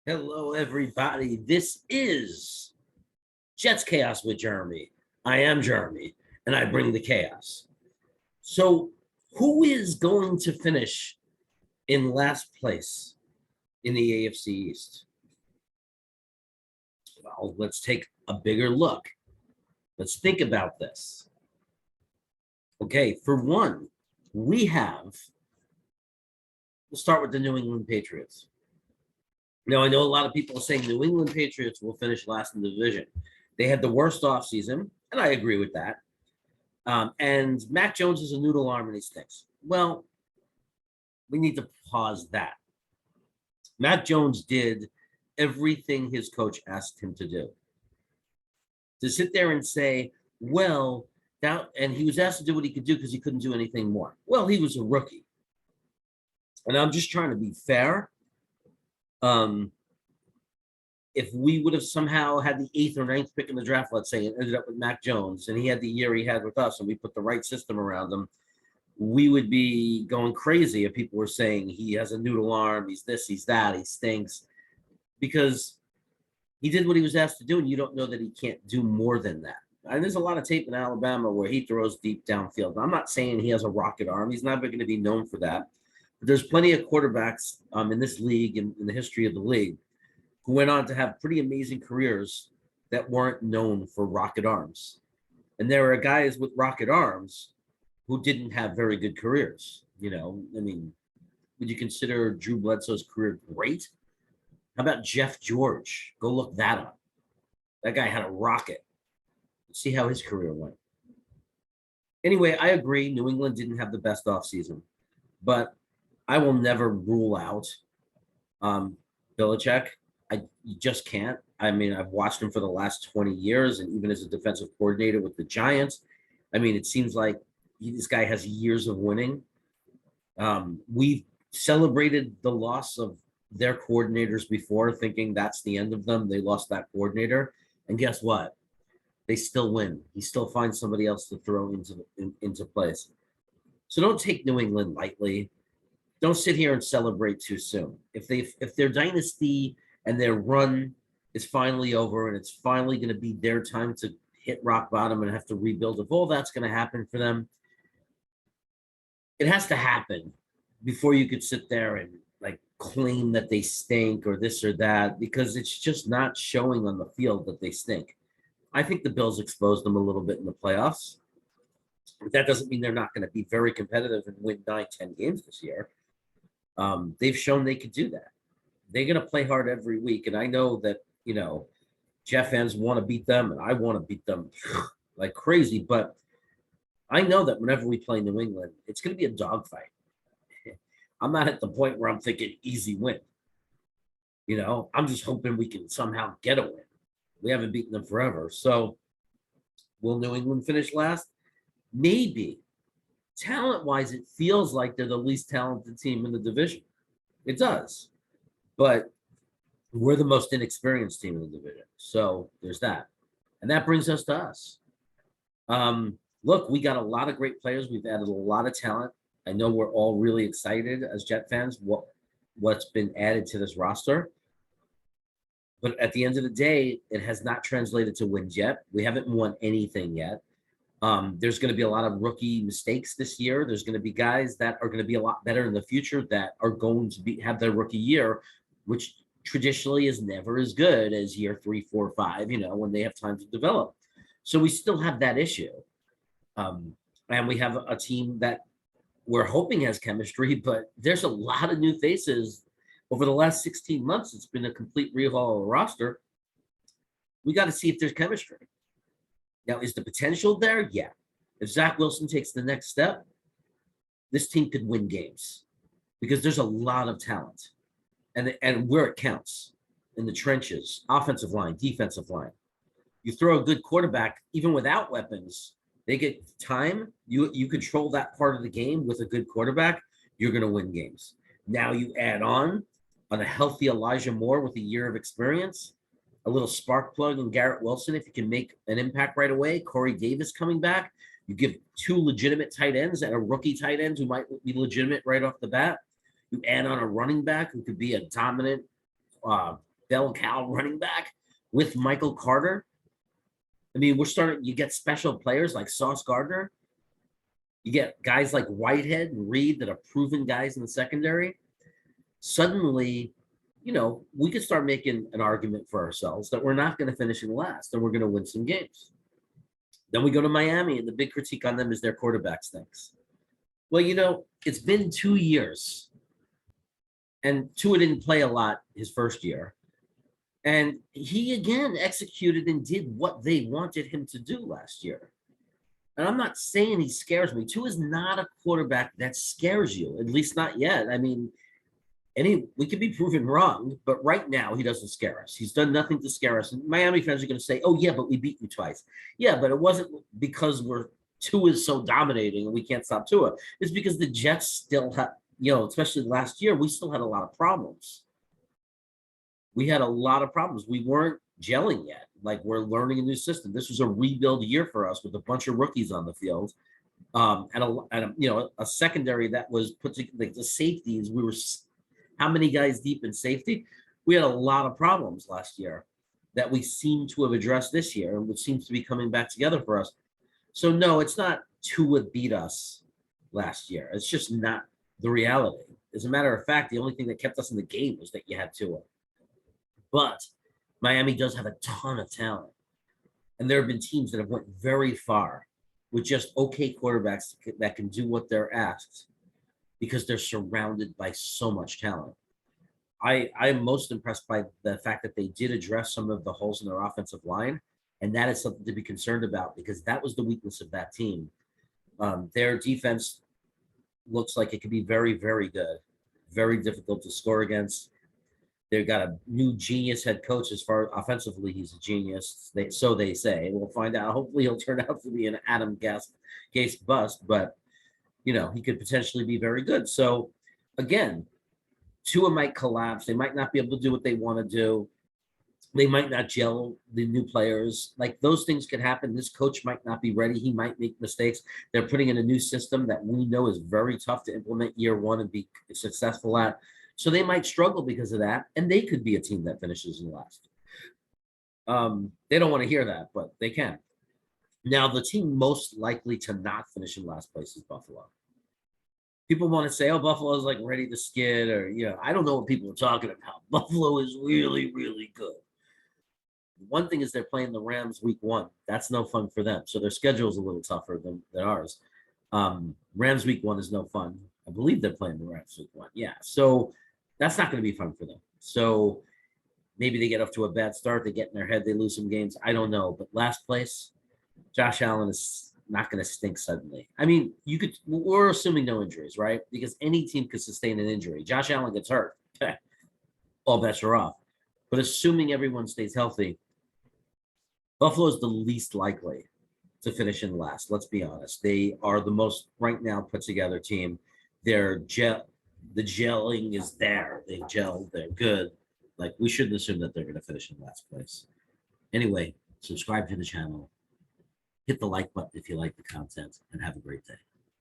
Hello, everybody. This is Jets Chaos with Jeremy. I am Jeremy, and I bring the chaos. So, who is going to finish in last place in the AFC East? Well, let's take a bigger look. Let's think about this. Okay, for one, we'll start with the New England Patriots. Now, I know a lot of people are saying New England Patriots will finish last in the division. They had the worst offseason, and I agree with that. And Mac Jones is a noodle arm and he stinks. Well, we need to pause that. Mac Jones did everything his coach asked him to do. To sit there and say, well, that, and he was asked to do what he could do because he couldn't do anything more. Well, he was a rookie. And I'm just trying to be fair. If we would have somehow had the 8th or 9th pick in the draft, let's say, and ended up with Mac Jones, and he had the year he had with us, and we put the right system around him, we would be going crazy if people were saying he has a noodle arm, he's this, he's that, he stinks, because he did what he was asked to do, and you don't know that he can't do more than that. And there's a lot of tape in Alabama where he throws deep downfield. I'm not saying he has a rocket arm. He's never going to be known for that. But there's plenty of quarterbacks in this league, in the history of the league, who went on to have pretty amazing careers that weren't known for rocket arms. And there are guys with rocket arms who didn't have very good careers. You know, I mean, would you consider Drew Bledsoe's career great? How about Jeff George? Go look that up. That guy had a rocket. See how his career went. Anyway, I agree. New England didn't have the best offseason, but I will never rule out Belichick. You just can't. I mean, I've watched him for the last 20 years, and even as a defensive coordinator with the Giants, I mean, it seems like this guy has years of winning. We've celebrated the loss of their coordinators before, thinking that's the end of them. They lost that coordinator, and guess what? They still win. He still finds somebody else to throw into place. So don't take New England lightly. Don't sit here and celebrate too soon. If their dynasty and their run is finally over and it's finally going to be their time to hit rock bottom and have to rebuild, if all that's going to happen for them, it has to happen before you could sit there and like claim that they stink or this or that, because it's just not showing on the field that they stink. I think the Bills exposed them a little bit in the playoffs. But that doesn't mean they're not going to be very competitive and win 9-10 games this year. They've shown they could do that. They're going to play hard every week. And I know that, you know, Jeff fans want to beat them and I want to beat them like crazy. But I know that whenever we play New England, it's going to be a dogfight. I'm not at the point where I'm thinking easy win. You know, I'm just hoping we can somehow get a win. We haven't beaten them forever. So will New England finish last? Maybe. Talent-wise, it feels like they're the least talented team in the division. It does. But we're the most inexperienced team in the division. So there's that. And that brings us to us. Look, we got a lot of great players. We've added a lot of talent. I know we're all really excited as Jet fans what's been added to this roster. But at the end of the day, it has not translated to wins yet. We haven't won anything yet. There's going to be a lot of rookie mistakes this year. There's going to be guys that are going to be a lot better in the future that are going to have their rookie year, which traditionally is never as good as year 3, 4, 5, you know, when they have time to develop. So we still have that issue. And we have a team that we're hoping has chemistry, but there's a lot of new faces. Over the last 16 months, it's been a complete rehaul of the roster. We got to see if there's chemistry. Now, is the potential there? Yeah. If Zach Wilson takes the next step, this team could win games because there's a lot of talent. And where it counts, in the trenches, offensive line, defensive line. You throw a good quarterback, even without weapons, they get time. You control that part of the game with a good quarterback, you're going to win games. Now you add on a healthy Elijah Moore with a year of experience, a little spark plug in Garrett Wilson if you can make an impact right away. Corey Davis coming back. You give 2 legitimate tight ends and a rookie tight end who might be legitimate right off the bat. You add on a running back who could be a dominant bell cow running back with Michael Carter. I mean, you get special players like Sauce Gardner. You get guys like Whitehead and Reed that are proven guys in the secondary. Suddenly, we could start making an argument for ourselves that we're not going to finish in last and we're going to win some games. Then we go to Miami, and the big critique on them is their quarterback stinks. Well, it's been 2 years, and Tua didn't play a lot his first year. And he, again, executed and did what they wanted him to do last year. And I'm not saying he scares me. Tua is not a quarterback that scares you, at least not yet. I mean, we could be proven wrong, but right now he doesn't scare us. He's done nothing to scare us. And Miami fans are going to say, "Oh yeah, but we beat you twice." Yeah, but it wasn't because Tua is so dominating and we can't stop Tua. It's because the Jets still have, especially last year, we still had a lot of problems. We had a lot of problems. We weren't gelling yet. Like, we're learning a new system. This was a rebuild year for us with a bunch of rookies on the field, and a secondary that was put together. Like the safeties, we were how many guys deep in safety? We had a lot of problems last year that we seem to have addressed this year, and which seems to be coming back together for us. So no, it's not Tua beat us last year. It's just not the reality. As a matter of fact, the only thing that kept us in the game was that you had Tua. But Miami does have a ton of talent. And there have been teams that have went very far with just okay quarterbacks that can do what they're asked because they're surrounded by so much talent. I'm most impressed by the fact that they did address some of the holes in their offensive line. And that is something to be concerned about because that was the weakness of that team. Their defense looks like it could be very, very good, very difficult to score against. They've got a new genius head coach. As far as offensively, he's a genius. So they say. We'll find out. Hopefully, he'll turn out to be an Adam Gase bust, but he could potentially be very good. So again, Tua might collapse. They might not be able to do what they want to do. They might not gel the new players. Like, those things could happen. This coach might not be ready. He might make mistakes. They're putting in a new system that we know is very tough to implement year one and be successful at. So they might struggle because of that, and they could be a team that finishes in last. They don't want to hear that, but they can. Now, the team most likely to not finish in last place is Buffalo. People want to say, "Oh, Buffalo's like ready to skid," or I don't know what people are talking about. Buffalo is really, really good. One thing is they're playing the Rams week 1. That's no fun for them. So their schedule is a little tougher than ours. Rams week 1 is no fun. I believe they're playing the Rams week 1. Yeah. So that's not going to be fun for them. So maybe they get off to a bad start. They get in their head. They lose some games. I don't know. But last place, Josh Allen is not going to stink suddenly. I mean, we're assuming no injuries, right? Because any team could sustain an injury. Josh Allen gets hurt. Okay. All bets are off. But assuming everyone stays healthy, Buffalo is the least likely to finish in last. Let's be honest. They are the most right now put together team. The gelling is there. They've gelled. They're good. Like, we shouldn't assume that they're going to finish in last place. Anyway, subscribe to the channel. Hit the like button if you like the content, and have a great day.